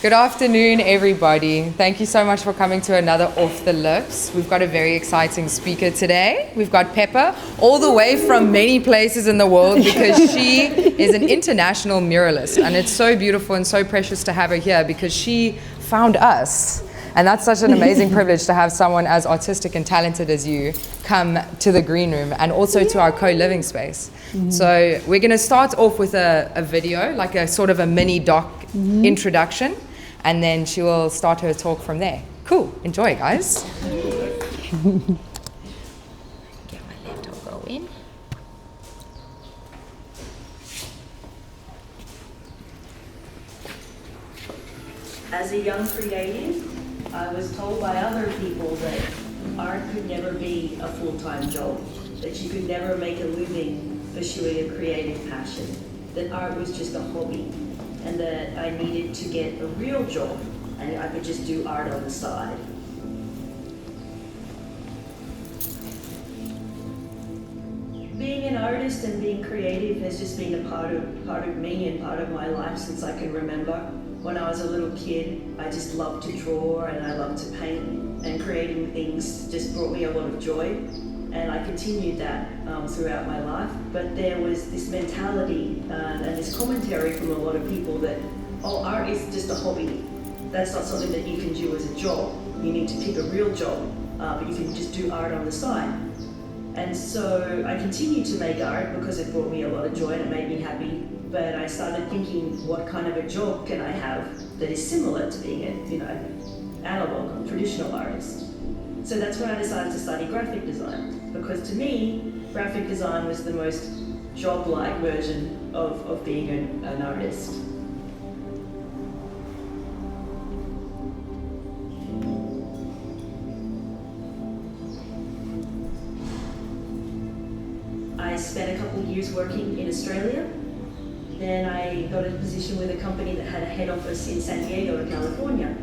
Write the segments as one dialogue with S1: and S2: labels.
S1: Good afternoon, everybody. Thank you so much for coming to another Off the Lips. We've got a very exciting speaker today. We've got Pepä, all the way from many places in the world because she is an international muralist. And it's so beautiful and so precious to have her here because she found us. And that's such an amazing privilege to have someone as artistic and talented as you come to the green room and also to our co-living space. So we're going to start off with a video, like a sort of a mini doc introduction, and then she will start her talk from there. Cool. Enjoy, guys.
S2: Get my laptop going.
S3: As a young creative, I was told by other people that art could never be a full-time job, that you could never make a living pursuing a creative passion, that art was just a hobby, and that I needed to get a real job and I could just do art on the side. Being an artist and being creative has just been a part of me and part of my life since I can remember. When I was a little kid, I just loved to draw and I loved to paint, and creating things just brought me a lot of joy. And I continued that throughout my life. But there was this mentality and this commentary from a lot of people that, oh, art is just a hobby. That's not something that you can do as a job. You need to pick a real job, but you can just do art on the side. And so I continued to make art because it brought me a lot of joy and it made me happy. But I started thinking, what kind of a job can I have that is similar to being a, analog, traditional artist? So that's when I decided to study graphic design, because to me, graphic design was the most job-like version of being an artist. I spent a couple of years working in Australia. Then I got a position with a company that had a head office in San Diego, in California.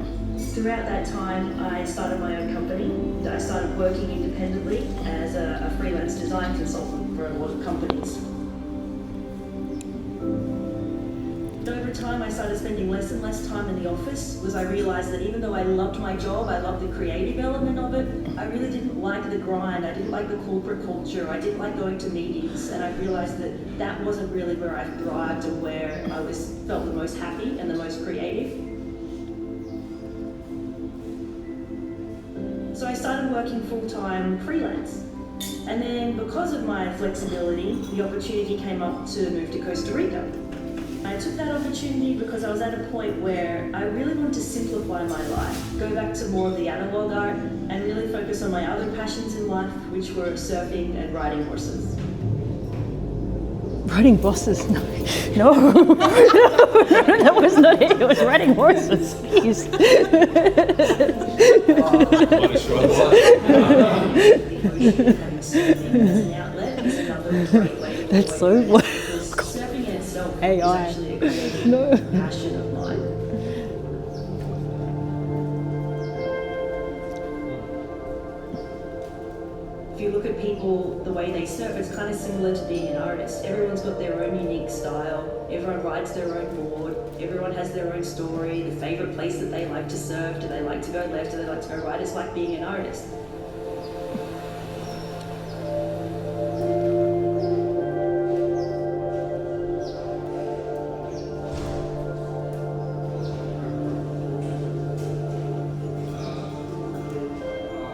S3: Throughout that time, I started my own company. I started working independently as a freelance design consultant for a lot of companies. Over time, I started spending less and less time in the office because I realized that even though I loved my job, I loved the creative element of it, I really didn't like the grind. I didn't like the corporate culture. I didn't like going to meetings. And I realized that that wasn't really where I thrived and where I felt the most happy and the most creative. So I started working full-time freelance. And then because of my flexibility, the opportunity came up to move to Costa Rica. I took that opportunity because I was at a point where I really wanted to simplify my life, go back to more of the analog art, and really focus on my other passions in life, which were surfing and riding horses.
S4: Riding buses? No. No, that was not it. It was riding horses. Please. That's so wild.
S3: Surfing in itself
S4: AI.
S3: is actually a creative passion of mine. If you look at people, the way they surf, it's kind of similar to being an artist. Everyone's got their own unique style. Everyone rides their own board. Everyone has their own story, the favorite place that they like to surf. Do they like to go left? Do they like to go right? It's like being an artist.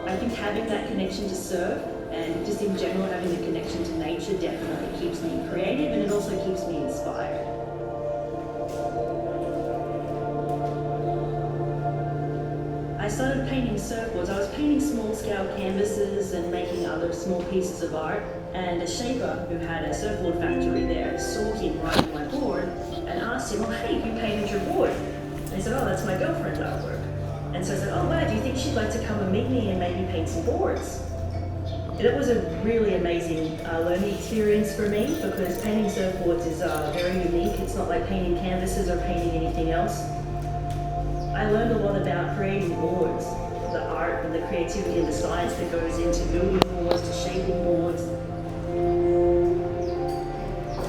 S3: I think having that connection to surf and just in general having the connection to nature definitely keeps me creative, and it also keeps me inspired. I started painting surfboards. I was painting small-scale canvases and making other small pieces of art, and a shaper who had a surfboard factory there saw him riding my board and asked him, "Oh, hey, you painted your board?" And he said, "Oh, that's my girlfriend's artwork." And so I said, "Oh wow, do you think she'd like to come and meet me and maybe paint some boards?" And it was a really amazing learning experience for me because painting surfboards is very unique. It's not like painting canvases or painting anything else. I learned a lot about creating boards, the art and the creativity and the science that goes into building boards, to shaping boards.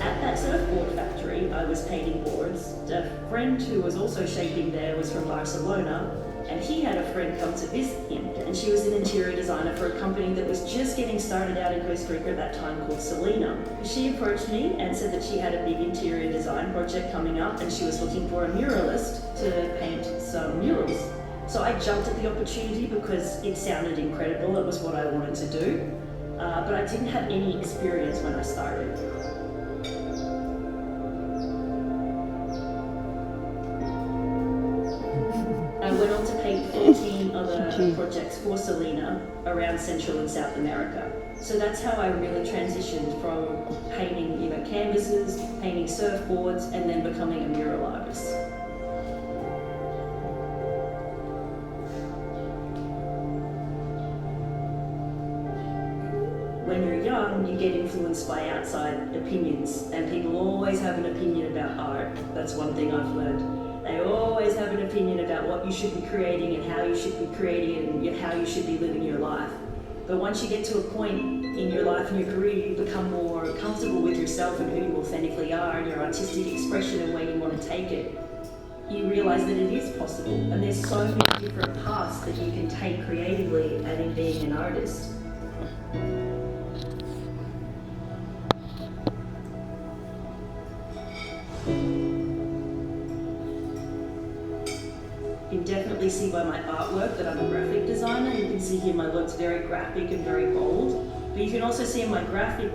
S3: At that surfboard factory, I was painting boards. A friend friend who was also shaping there was from Barcelona, and he had a friend come to visit him, and she was an interior designer for a company that was just getting started out in Costa Rica at that time called Selena. She approached me and said that she had a big interior design project coming up and she was looking for a muralist to paint some murals. So I jumped at the opportunity because it sounded incredible, it was what I wanted to do, but I didn't have any experience when I started. I went on to paint 14 other projects for Selena around Central and South America. So that's how I really transitioned from painting, canvases, painting surfboards, and then becoming a mural artist. When you're young, you get influenced by outside opinions, and people always have an opinion about art. That's one thing I've learned. They always have an opinion about what you should be creating and how you should be creating it and how you should be living your life. But once you get to a point in your life and your career, you become more comfortable with yourself and who you authentically are and your artistic expression and where you want to take it. You realize that it is possible, and there's so many different paths that you can take creatively and in being an artist. You can definitely see by my artwork that I'm a graphic designer. You can see here my work's very graphic and very bold. But you can also see in my graphic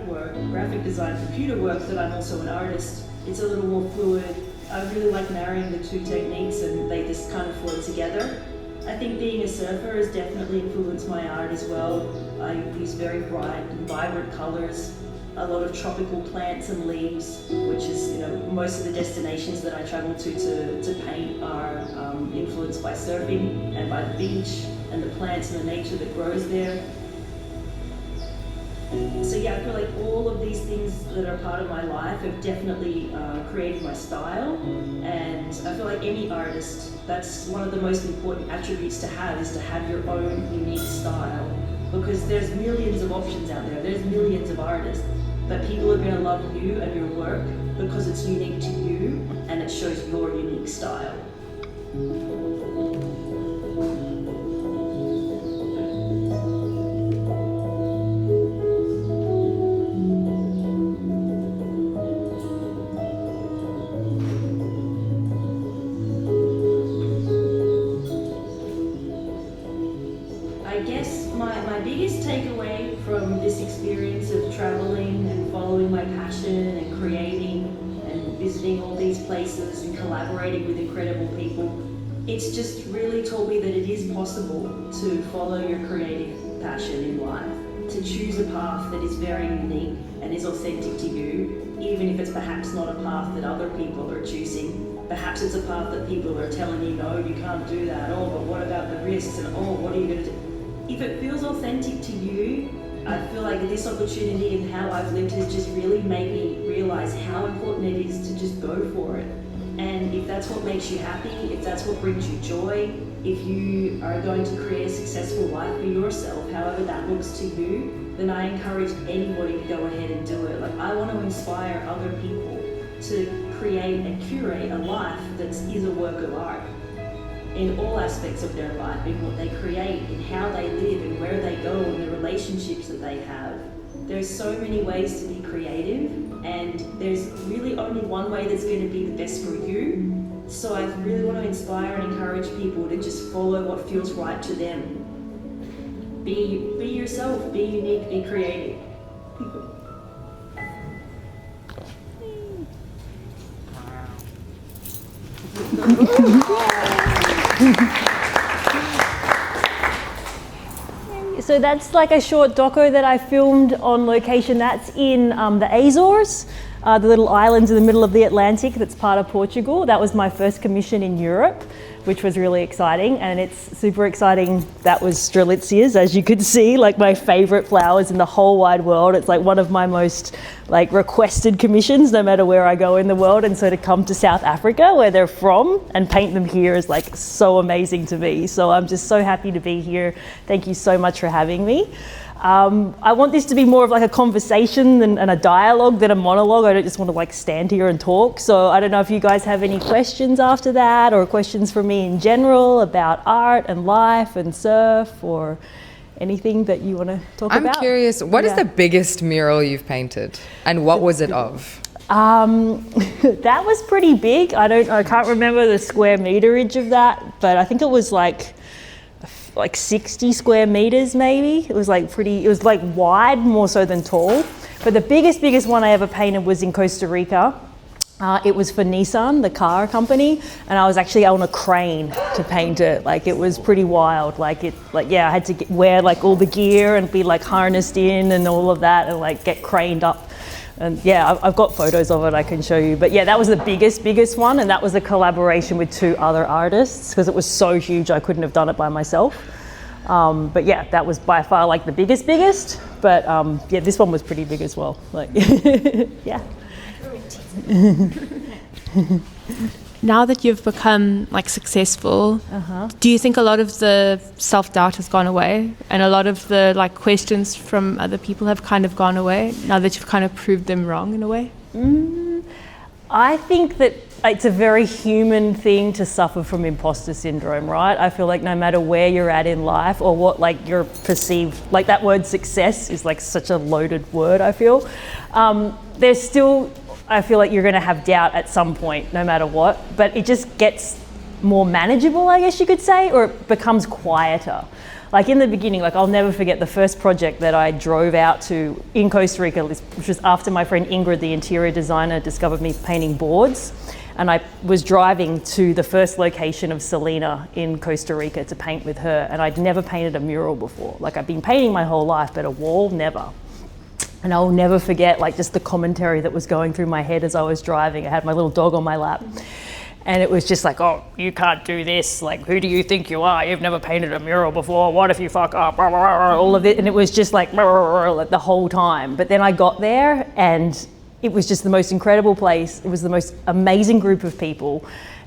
S3: design computer work, that I'm also an artist. It's a little more fluid. I really like marrying the two techniques and they just kind of flow together. I think being a surfer has definitely influenced my art as well. I use very bright and vibrant colors, a lot of tropical plants and leaves, which is, most of the destinations that I travel to paint are influenced by surfing and by the beach and the plants and the nature that grows there. So yeah, I feel like all of these things that are part of my life have definitely created my style, and I feel like any artist, that's one of the most important attributes to have, is to have your own unique style, because there's millions of options out there, there's millions of artists, but people are going to love you and your work because it's unique to you and it shows your unique style. I guess my biggest takeaway from this experience of traveling and following my passion and creating and visiting all these places and collaborating with incredible people, it's just really taught me that it is possible to follow your creative passion in life, to choose a path that is very unique and is authentic to you, even if it's perhaps not a path that other people are choosing. Perhaps it's a path that people are telling you, no, you can't do that, oh, but what about the risks, and oh, what are you going to do? If it feels authentic to you, I feel like this opportunity and how I've lived has just really made me realize how important it is to just go for it. And if that's what makes you happy, if that's what brings you joy, if you are going to create a successful life for yourself, however that looks to you, then I encourage anybody to go ahead and do it. Like, I want to inspire other people to create and curate a life that is a work of art in all aspects of their life, in what they create, in how they live, and where they go, and the relationships that they have. There's so many ways to be creative, and there's really only one way that's going to be the best for you. So I really want to inspire and encourage people to just follow what feels right to them. Be yourself, be unique, be creative.
S4: So that's like a short doco that I filmed on location. That's in the Azores, the little islands in the middle of the Atlantic that's part of Portugal. That was my first commission in Europe, which was really exciting. And it's super exciting. That was strelitzias, as you could see, like my favorite flowers in the whole wide world. It's like one of my most requested commissions, no matter where I go in the world. And so to come to South Africa, where they're from, and paint them here is so amazing to me. So I'm just so happy to be here. Thank you so much for having me. I want this to be more of like a conversation and a dialogue than a monologue. I don't just want to like stand here and talk. So I don't know if you guys have any questions after that, or questions for me in general about art and life and surf, or anything that you want to talk about.
S1: I'm curious, what is the biggest mural you've painted, and what was it of?
S4: That was pretty big. I can't remember the square meterage of that, but I think it was like 60 square meters maybe. It was like wide more so than tall. But the biggest one I ever painted was in Costa Rica. It was for Nissan, the car company, and I was actually on a crane to paint it. Like, it was pretty wild. I had to wear like all the gear and be like harnessed in and all of that, and like get craned up. And yeah, I've got photos of it I can show you. But yeah, that was the biggest one, and that was a collaboration with 2 other artists because it was so huge I couldn't have done it by myself. But yeah, that was by far like the biggest. But yeah, this one was pretty big as well. Like, yeah.
S2: Now that you've become like successful, do you think a lot of the self-doubt has gone away, and a lot of the like questions from other people have kind of gone away now that you've kind of proved them wrong in a way?
S4: I think that it's a very human thing to suffer from imposter syndrome, right? I feel like no matter where you're at in life or what like you're perceived, like that word success is like such a loaded word, I feel. There's still, I feel like you're going to have doubt at some point, no matter what, but it just gets more manageable, I guess you could say, or it becomes quieter. Like in the beginning, like I'll never forget the first project that I drove out to in Costa Rica, which was after my friend Ingrid, the interior designer, discovered me painting boards. And I was driving to the first location of Selena in Costa Rica to paint with her. And I'd never painted a mural before. Like, I've been painting my whole life, but a wall, never. And I'll never forget like just the commentary that was going through my head as I was driving. I had my little dog on my lap. And it was just like, oh, you can't do this. Like, who do you think you are? You've never painted a mural before. What if you fuck up? All of it. And it was just like the whole time. But then I got there and it was just the most incredible place. It was the most amazing group of people.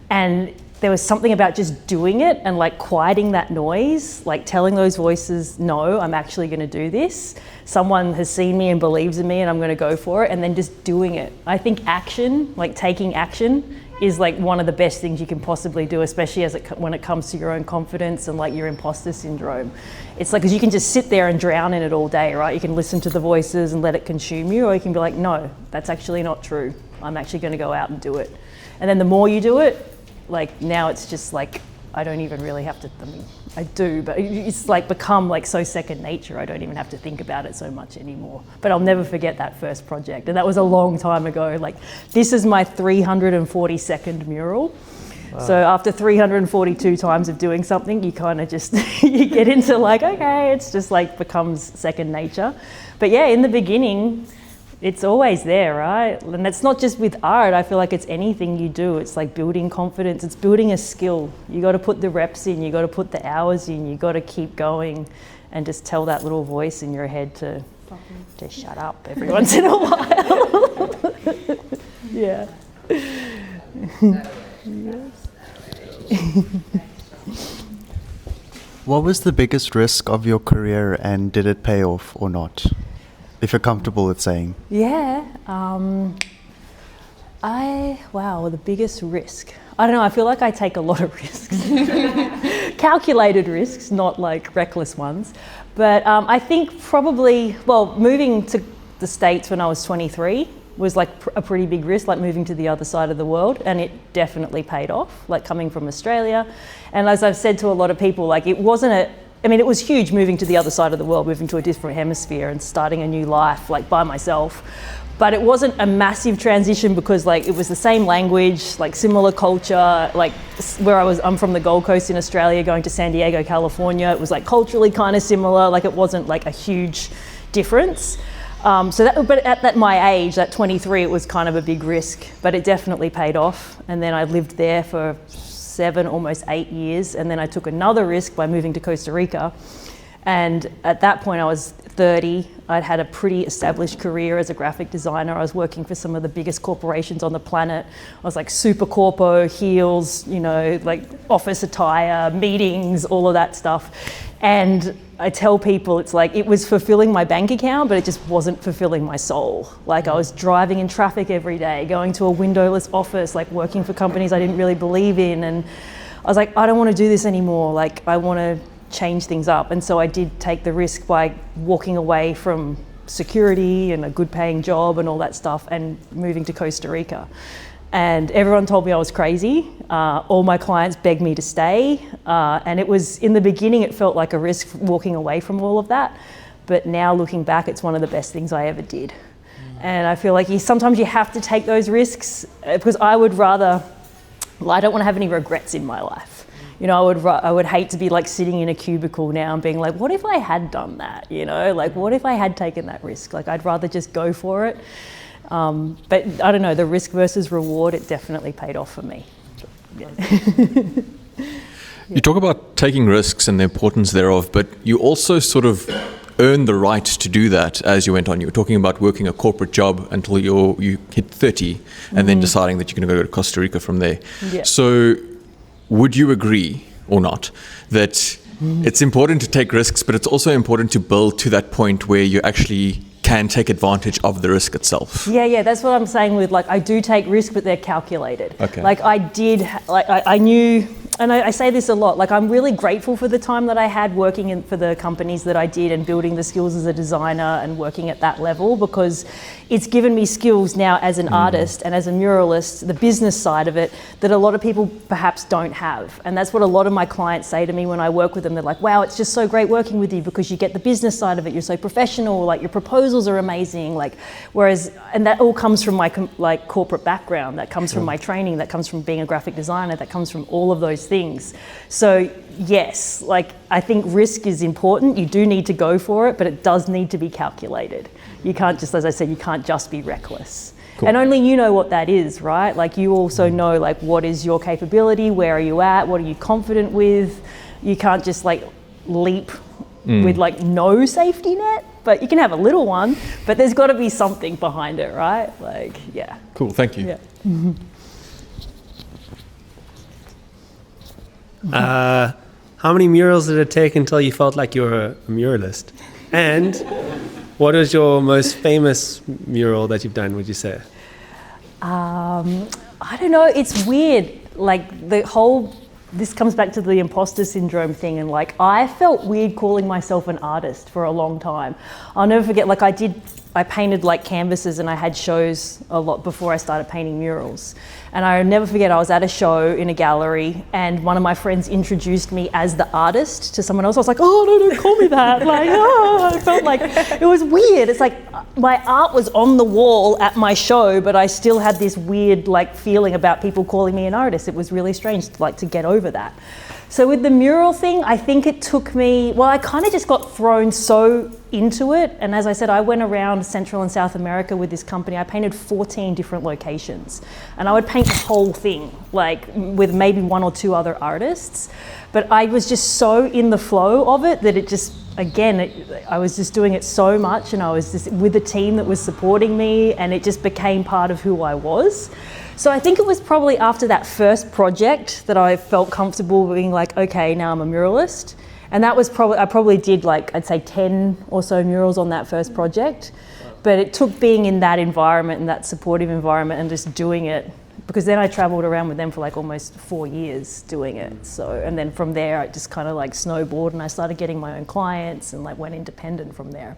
S4: And there was something about just doing it and like quieting that noise, like telling those voices, no, I'm actually going to do this. Someone has seen me and believes in me and I'm going to go for it. And then just doing it. I think action, like taking action, is like one of the best things you can possibly do, especially when it comes to your own confidence and like your imposter syndrome. It's like, because you can just sit there and drown in it all day, right? You can listen to the voices and let it consume you, or you can be like, no, that's actually not true. I'm actually going to go out and do it. And then the more you do it, like now it's just like, I don't even really have to, I mean, I do, but it's like become like so second nature. I don't even have to think about it so much anymore. But I'll never forget that first project. And that was a long time ago. Like, this is my 342nd mural. Wow. So after 342 times of doing something, you kind of just, you get into like, okay, it's just like becomes second nature. But yeah, in the beginning, it's always there, right? And it's not just with art. I feel like it's anything you do. It's like building confidence. It's building a skill. You got to put the reps in. You got to put the hours in. You got to keep going and just tell that little voice in your head to shut up every once in a while. Yeah.
S5: What was the biggest risk of your career, and did it pay off or not? If you're comfortable with saying.
S4: Yeah. The biggest risk. I don't know, I feel like I take a lot of risks. Calculated risks, not like reckless ones. But I think probably, moving to the States when I was 23 was like a pretty big risk, like moving to the other side of the world, and it definitely paid off, like coming from Australia. And as I've said to a lot of people, like it was huge moving to the other side of the world, moving to a different hemisphere and starting a new life like by myself. But it wasn't a massive transition because like it was the same language, like similar culture, like I'm from the Gold Coast in Australia, going to San Diego, California. It was like culturally kind of similar, like it wasn't like a huge difference. But at my age, at 23, it was kind of a big risk, but it definitely paid off. And then I lived there for 7, almost 8 years. And then I took another risk by moving to Costa Rica. And at that point I was 30. I'd had a pretty established career as a graphic designer. I was working for some of the biggest corporations on the planet. I was like super corpo, heels, like office attire, meetings, all of that stuff. And I tell people it's like it was fulfilling my bank account, but it just wasn't fulfilling my soul. Like I was driving in traffic every day, going to a windowless office, like working for companies I didn't really believe in. And I was like, I don't want to do this anymore. Like I want to change things up. And so I did take the risk by walking away from security and a good paying job and all that stuff and moving to Costa Rica. And everyone told me I was crazy. All my clients begged me to stay. And it was, in the beginning, it felt like a risk walking away from all of that. But now looking back, it's one of the best things I ever did. And I feel like sometimes you have to take those risks because I would rather, I don't want to have any regrets in my life. You know, I would hate to be like sitting in a cubicle now and being like, what if I had done that? You know, like what if I had taken that risk? Like I'd rather just go for it. But I don't know, the risk versus reward, it definitely paid off for me. Yeah.
S6: You talk about taking risks and the importance thereof, but you also sort of earned the right to do that as you went on. You were talking about working a corporate job until you hit 30 and then deciding that you're going to go to Costa Rica from there.
S4: Yeah.
S6: So would you agree or not that it's important to take risks, but it's also important to build to that point where you actually can take advantage of the risk itself?
S4: Yeah, that's what I'm saying with like, I do take risks, but they're calculated.
S6: Okay.
S4: Like I knew, and I say this a lot, like I'm really grateful for the time that I had working for the companies that I did and building the skills as a designer and working at that level, because it's given me skills now as an artist and as a muralist, the business side of it, that a lot of people perhaps don't have. And that's what a lot of my clients say to me when I work with them. They're like, wow, it's just so great working with you because you get the business side of it. You're so professional, like your proposals are amazing. Like, whereas, and that all comes from my like corporate background, that comes from my training, that comes from being a graphic designer, that comes from all of those things. So yes, like I think risk is important. You do need to go for it, but it does need to be calculated. You can't just, as I said, you can't just be reckless. Cool. And only you know what that is, right? Like you also know like what is your capability, where are you at, what are you confident with? You can't just like leap with like no safety net, but you can have a little one, but there's got to be something behind it, right? Like, yeah.
S6: Cool, thank you.
S4: Yeah.
S7: How many murals did it take until you felt like you were a muralist? And what is your most famous mural that you've done, would you say?
S4: I don't know, it's weird. Like this comes back to the imposter syndrome thing, and like I felt weird calling myself an artist for a long time. I'll never forget, like I painted like canvases and I had shows a lot before I started painting murals. And I'll never forget, I was at a show in a gallery and one of my friends introduced me as the artist to someone else. I was like, oh, no, don't call me that. Like, oh, I felt like it was weird. It's like my art was on the wall at my show, but I still had this weird like feeling about people calling me an artist. It was really strange to get over that. So with the mural thing, I think it took me, well, I kind of just got thrown so into it. And as I said, I went around Central and South America with this company. I painted 14 different locations and I would paint the whole thing, like with maybe one or two other artists. But I was just so in the flow of it that it just, again, I was just doing it so much and I was just with a team that was supporting me and it just became part of who I was. So I think it was probably after that first project that I felt comfortable being like, okay, now I'm a muralist. And that was I probably did like, I'd say 10 or so murals on that first project. But it took being in that environment and that supportive environment and just doing it, because then I traveled around with them for like almost 4 years doing it. So, and then from there, I just kind of like snowboarded and I started getting my own clients and like went independent from there.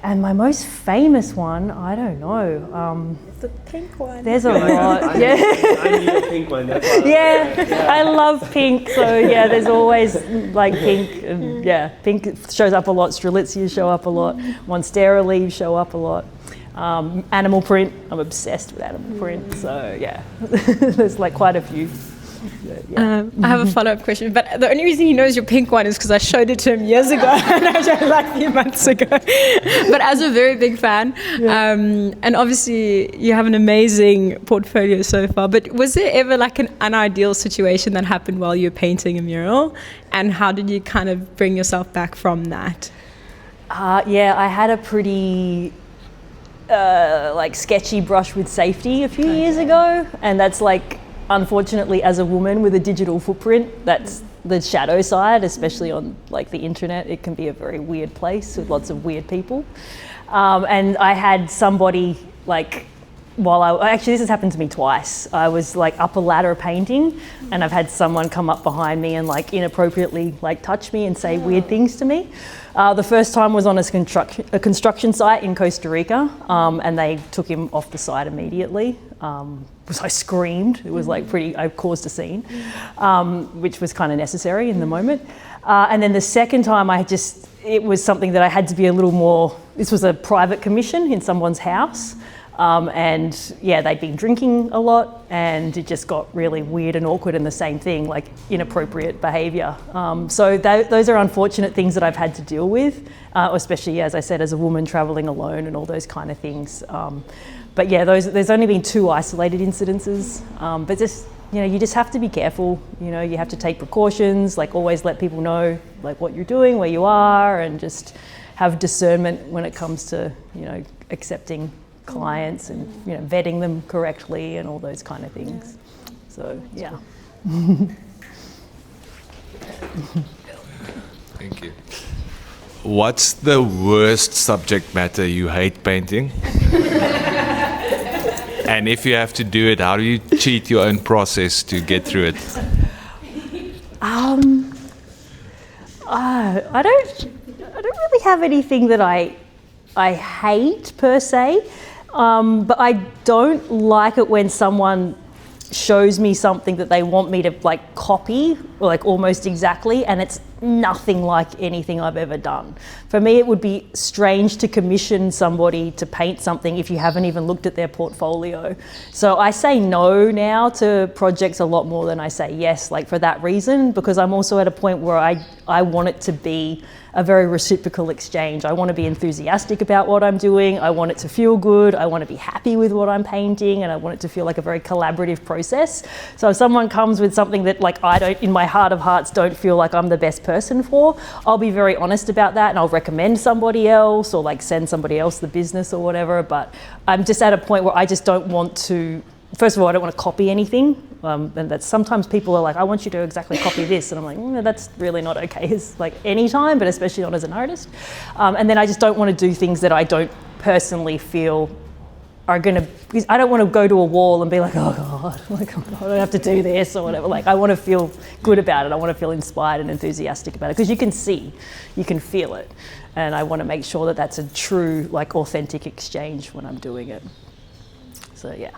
S4: And my most famous one, I don't know.
S8: The pink one.
S4: There's a lot.
S7: I need a pink one. That's why
S4: Yeah, I love pink. So yeah, there's always like pink. And, yeah, pink shows up a lot. Strelitzia show up a lot. Monstera leaves show up a lot. Animal print. I'm obsessed with animal print. So yeah, there's like quite a few.
S8: I have a follow-up question, but the only reason he knows your pink one is because I showed it to him years ago and I showed it like a few months ago. But as a very big fan, and obviously you have an amazing portfolio so far, but was there ever like an unideal situation that happened while you were painting a mural, and how did you kind of bring yourself back from that?
S4: Yeah, I had a pretty like sketchy brush with safety a few years ago, and that's like, unfortunately, as a woman with a digital footprint, that's the shadow side, especially on like the internet. It can be a very weird place with lots of weird people. And I had somebody like, actually this has happened to me twice. I was like up a ladder painting and I've had someone come up behind me and like inappropriately like touch me and say weird things to me. The first time was on a construction site in Costa Rica, and they took him off the site immediately. Because I screamed. It was like I caused a scene, which was kind of necessary in the moment. And then the second time it was something that I had to be a little more, this was a private commission in someone's house. And yeah, they'd been drinking a lot and it just got really weird and awkward, and the same thing, like inappropriate behaviour. So those are unfortunate things that I've had to deal with, especially, as I said, as a woman travelling alone and all those kind of things. But yeah, there's only been 2 isolated incidences, but just, you just have to be careful. You have to take precautions, like always let people know like what you're doing, where you are, and just have discernment when it comes to, accepting clients and vetting them correctly and all those kind of things. So yeah.
S9: Thank you. What's the worst subject matter you hate painting? And if you have to do it, how do you cheat your own process to get through it?
S4: I don't really have anything that I hate per se. But I don't like it when someone shows me something that they want me to like copy, or like almost exactly, and it's nothing like anything I've ever done. For me, it would be strange to commission somebody to paint something if you haven't even looked at their portfolio. So I say no now to projects a lot more than I say yes, like for that reason, because I'm also at a point where I want it to be a very reciprocal exchange. I want to be enthusiastic about what I'm doing. I want it to feel good. I want to be happy with what I'm painting, and I want it to feel like a very collaborative process. So if someone comes with something that like I don't, in my heart of hearts, don't feel like I'm the best person for, I'll be very honest about that and I'll recommend somebody else, or like send somebody else the business or whatever. But I'm just at a point where I just don't want to, first of all, I don't want to copy anything. And that's sometimes people are like, I want you to exactly copy this. And I'm like, no, that's really not okay. It's like any time, but especially not as an artist. And then I just don't want to do things that I don't personally feel are going to, because I don't want to go to a wall and be like, oh God, like, I don't have to do this or whatever. Like, I want to feel good about it. I want to feel inspired and enthusiastic about it, because you can feel it. And I want to make sure that that's a true, like, authentic exchange when I'm doing it. So, yeah.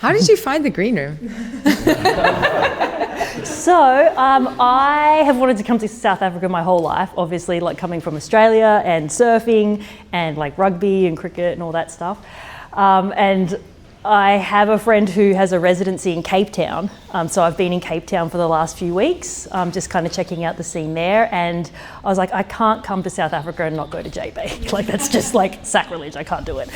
S1: How did you find the green room?
S4: So I have wanted to come to South Africa my whole life, obviously, like coming from Australia and surfing and like rugby and cricket and all that stuff. And I have a friend who has a residency in Cape Town. So I've been in Cape Town for the last few weeks, just kind of checking out the scene there. And I was like, I can't come to South Africa and not go to JB. Like, that's just like sacrilege. I can't do it.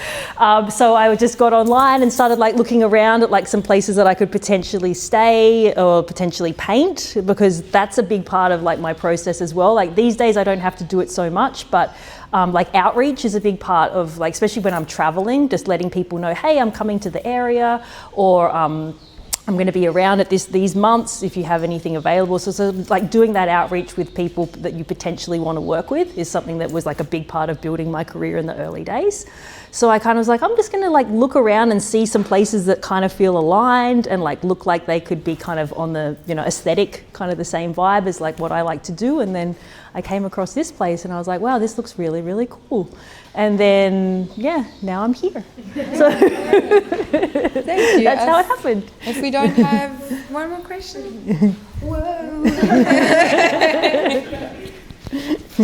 S4: So I just got online and started like looking around at like some places that I could potentially stay or potentially paint, because that's a big part of like my process as well. Like these days I don't have to do it so much, but like outreach is a big part of, like, especially when I'm traveling, just letting people know, hey, I'm coming to the area, or I'm going to be around at these months if you have anything available. So like doing that outreach with people that you potentially want to work with is something that was like a big part of building my career in the early days. So I kind of was like, I'm just going to like look around and see some places that kind of feel aligned and like look like they could be kind of on the, aesthetic, kind of the same vibe as like what I like to do. And then I came across this place and I was like, wow, this looks really, really cool. And then, yeah, now I'm here. So
S1: Thank you.
S4: That's how it happened.
S1: If we don't have one more question. Whoa.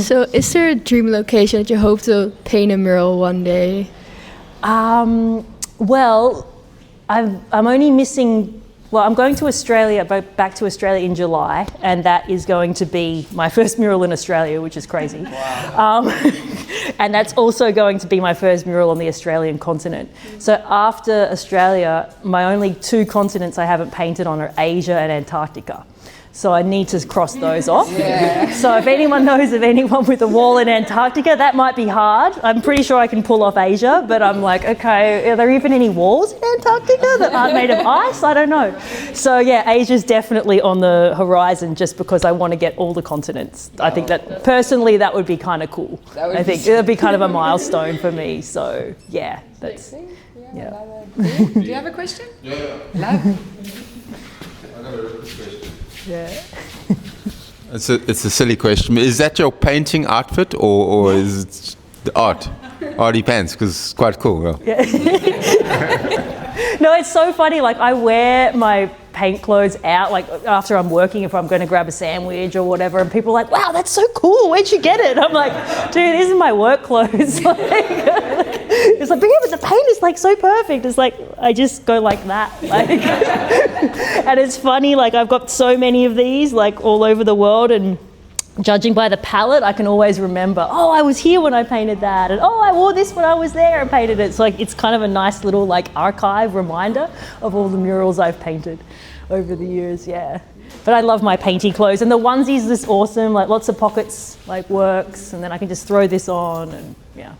S8: So is there a dream location that you hope to paint a mural one day?
S4: Well, I'm only missing. Well, I'm going to Australia, back to Australia in July, and that is going to be my first mural in Australia, which is crazy. Wow. And that's also going to be my first mural on the Australian continent. So after Australia, my only 2 continents I haven't painted on are Asia and Antarctica. So I need to cross those off. So if anyone knows of anyone with a wall in Antarctica, that might be hard. I'm pretty sure I can pull off Asia, but I'm like, okay, are there even any walls in Antarctica that aren't made of ice? I don't know. So yeah, Asia's definitely on the horizon just because I want to get all the continents. I think that personally that would be kind of cool. I think it would be kind of a milestone for me. So yeah, that's yeah.
S1: Do you have a question?
S10: Yeah.
S1: Love.
S10: I got a question.
S4: Yeah.
S10: It's a silly question. Is that your painting outfit or is it the arty pants? Because it's quite cool. Yeah.
S4: No, it's so funny. Like I wear my paint clothes out, like after I'm working, if I'm going to grab a sandwich or whatever, and people are like, "Wow, that's so cool. Where'd you get it?" I'm like, "Dude, these are my work clothes." It's like, but yeah, but the paint is like so perfect. It's like I just go like that. Like, and it's funny. Like I've got so many of these, like all over the world, and judging by the palette, I can always remember, oh, I was here when I painted that, and oh, I wore this when I was there and painted it. So like, it's kind of a nice little like archive reminder of all the murals I've painted over the years, yeah. But I love my painting clothes, and the onesies is awesome, like lots of pockets, like works, and then I can just throw this on, and yeah.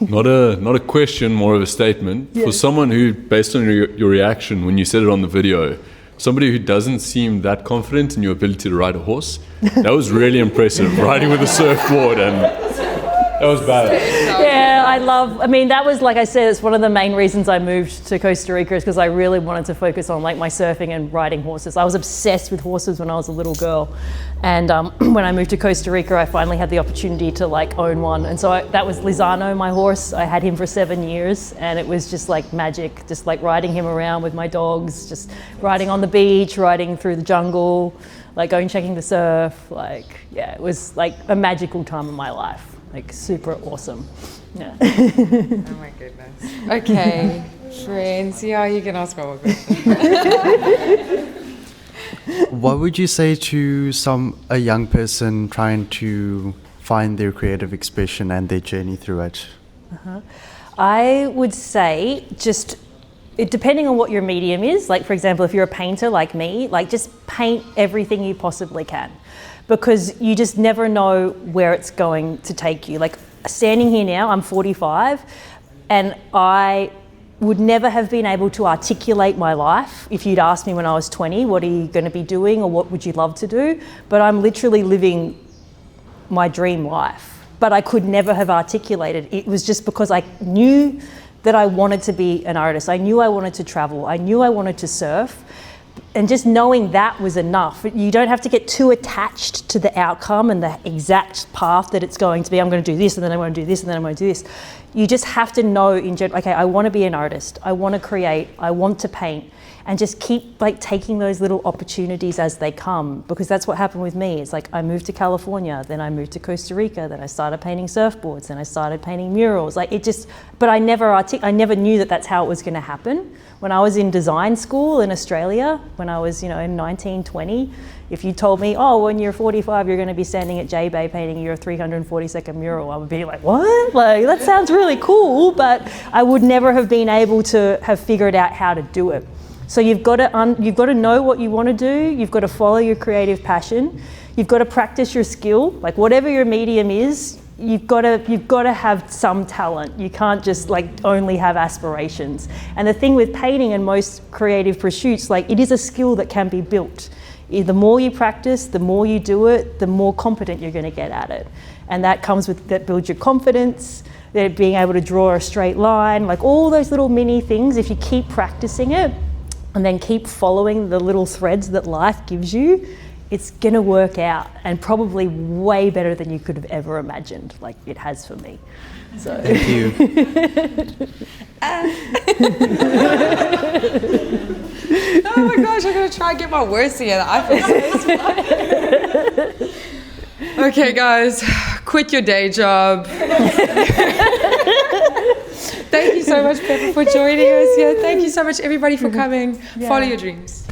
S11: Not a question, more of a statement.
S4: Yeah.
S11: For someone who, based on your reaction when you said it on the video, somebody who doesn't seem that confident in your ability to ride a horse, that was really impressive, riding with a surfboard, and that was bad.
S4: Yeah, I mean, that was, like I said, it's one of the main reasons I moved to Costa Rica is because I really wanted to focus on like my surfing and riding horses. I was obsessed with horses when I was a little girl. And when I moved to Costa Rica, I finally had the opportunity to like own one. And so that was Lizano, my horse. I had him for 7 years, and it was just like magic, just like riding him around with my dogs, just riding on the beach, riding through the jungle, like going checking the surf. Like, yeah, it was like a magical time of my life. Like super awesome. Yeah.
S1: Oh my goodness. Okay, friends. Yeah, you can ask one more question.
S5: What would you say to a young person trying to find their creative expression and their journey through it?
S4: I would say depending on what your medium is, like for example, if you're a painter like me, like just paint everything you possibly can. Because you just never know where it's going to take you. Like standing here now, I'm 45, and I would never have been able to articulate my life if you'd asked me when I was 20, what are you going to be doing or what would you love to do? But I'm literally living my dream life. But I could never have articulated. It was just because I knew that I wanted to be an artist. I knew I wanted to travel. I knew I wanted to surf. And just knowing that was enough. You don't have to get too attached to the outcome and the exact path that it's going to be. I'm going to do this, and then I'm going to do this, and then I'm going to do this. You just have to know in general, okay, I want to be an artist. I want to create. I want to paint. And just keep like taking those little opportunities as they come, because that's what happened with me. It's like I moved to California, then I moved to Costa Rica, then I started painting surfboards, then I started painting murals. Like it just, but I never knew that that's how it was going to happen. When I was in design school in Australia, when I was, in 19, 20, if you told me, oh, when you're 45, you're going to be standing at J-Bay painting your 342nd mural, I would be like, what? Like, that sounds really cool, but I would never have been able to have figured out how to do it. So you've got to know what you want to do. You've got to follow your creative passion. You've got to practice your skill. Like whatever your medium is, you've got to have some talent. You can't just like only have aspirations. And the thing with painting and most creative pursuits, like it is a skill that can be built. The more you practice, the more you do it, the more competent you're going to get at it. And that builds your confidence. Being able to draw a straight line, like all those little mini things. If you keep practicing it, and then keep following the little threads that life gives you, it's gonna work out, and probably way better than you could have ever imagined, like it has for me. So.
S5: Thank you.
S1: Oh my gosh, I'm gonna try and get my words together. I feel so inspired. Okay guys, quit your day job. Thank you so much, Peppa, for joining us here. Thank you so much, everybody, for coming. Yeah. Follow your dreams.